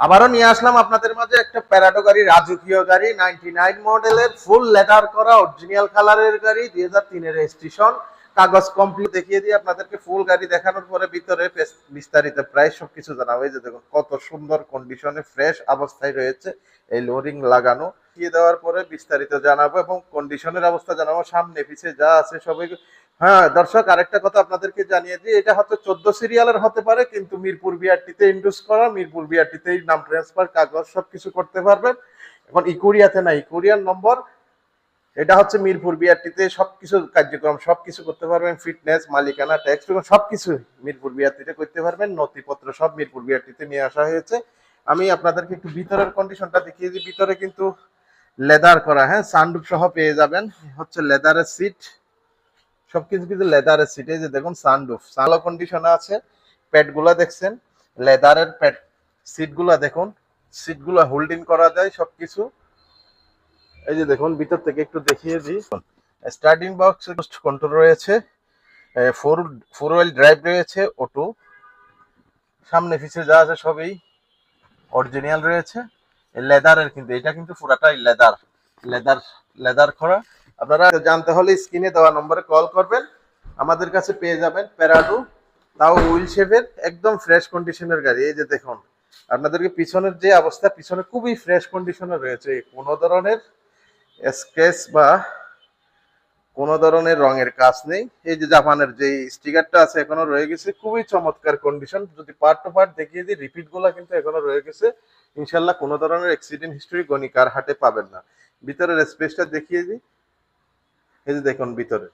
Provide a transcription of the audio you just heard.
আবারও নিয়ে আসলাম আপনাদের মাঝে একটা প্যারাডো গাড়ি, রাজকীয় গাড়ি, 99 মডেলের, ফুল লেদার করা অরিজিনাল কালারের গাড়ি, 2003 এর রেজিস্ট্রেশন, কাগজ কমপ্লিট দেখিয়ে দিয়ে আপনাদেরকে ফুল গাড়ি দেখানোর পরে ভিতরে বিস্তারিত প্রায় সবকিছু জানাবো। এই যে দেখুন কত সুন্দর কন্ডিশনে ফ্রেশ অবস্থায় রয়েছে, এই লোডিং লাগানো দিয়ে দেওয়ার পরে বিস্তারিত জানাবো এবং কন্ডিশনের অবস্থা জানাবো, সামনে পিছে যা আছে সবাই। হ্যাঁ দর্শক, আরেকটা কথা আপনাদেরকে জানিয়ে দিই, এটা হয়তো 14 সিরিয়ালের হতে পারে, কিন্তু মিরপুর বিআরটিতে ইন্ডোজ করা, মিরপুর বিআরটিতেই নাম ট্রান্সফার, কাগজ সবকিছু করতে পারবেন। এখন ইকুরিয়াতে না, ইকুরিয়ার নম্বর, এটা হচ্ছে মিরপুর বিআরটিতে সবকিছু কার্যক্রম সবকিছু করতে পারবেন, ফিটনেস, মালিকানা, ট্যাক্স, সবকিছু মিরপুর বিআরটিতে করতে পারবেন। নথিপত্র সব মিরপুর বিআরটিতে নিয়ে আসা হয়েছে। আমি আপনাদেরকে একটু ভিতরের কন্ডিশনটা দেখিয়ে দিই। ভিতরে কিন্তু লেদার করা, হ্যাঁ, সানরুফ সহ পেয়ে যাবেন, হচ্ছে লেদারের সিট, সবকিছু কিন্তু লেদারের সিট। এই যে দেখুন সানরুফ ভালো কন্ডিশনে আছে, প্যাড গুলা দেখছেন লেদারের প্যাড, সিট গুলা দেখুন, সিট গুলা হোল্ডিং করা যায় সবকিছু। এই যে দেখুন ভিতর থেকে একটু দেখিয়ে দিই, স্টার্টিং বক্স কন্ট্রোল রয়েছে, ফোর ফোর হুইল ড্রাইভ রয়েছে, অটো, সামনে পিছে যা আছে সবই অরিজিনাল রয়েছে। লেদারের, কিন্তু এটা কিন্তু পুরাটাই লেদার, লেদার লেদার করা। আপনারা জানতে হলে স্ক্রিনে দেওয়া নম্বরে কল করবেন, আমাদের কাছে পেয়ে যাবেন প্যারাডো, তাও হুইল শেপের একদম ফ্রেশ কন্ডিশনের গাড়ি। এই যে দেখুন আপনাদেরকে পিছনের যে অবস্থা, পিছনে খুবই ফ্রেশ কন্ডিশনে রয়েছে, কোনো ধরনের স্ক্র্যাচ বা কোনো ধরনের রঙের কাজ নেই। এই যে জাপানের যে স্টিকারটা আছে এখনো রয়ে গেছে, খুবই চমৎকার কন্ডিশন। যদি পার্ট টু পার্ট দেখিয়ে দিই, রিপিট গুলা কিন্তু এখনো রয়ে গেছে। ইনশাল্লাহ কোনো ধরনের অ্যাক্সিডেন্ট হিস্টরি গণিকার হাটে পাবেন না। ভিতরের স্পেসটা দেখিয়ে দিই, এই যে দেখুন ভিতরে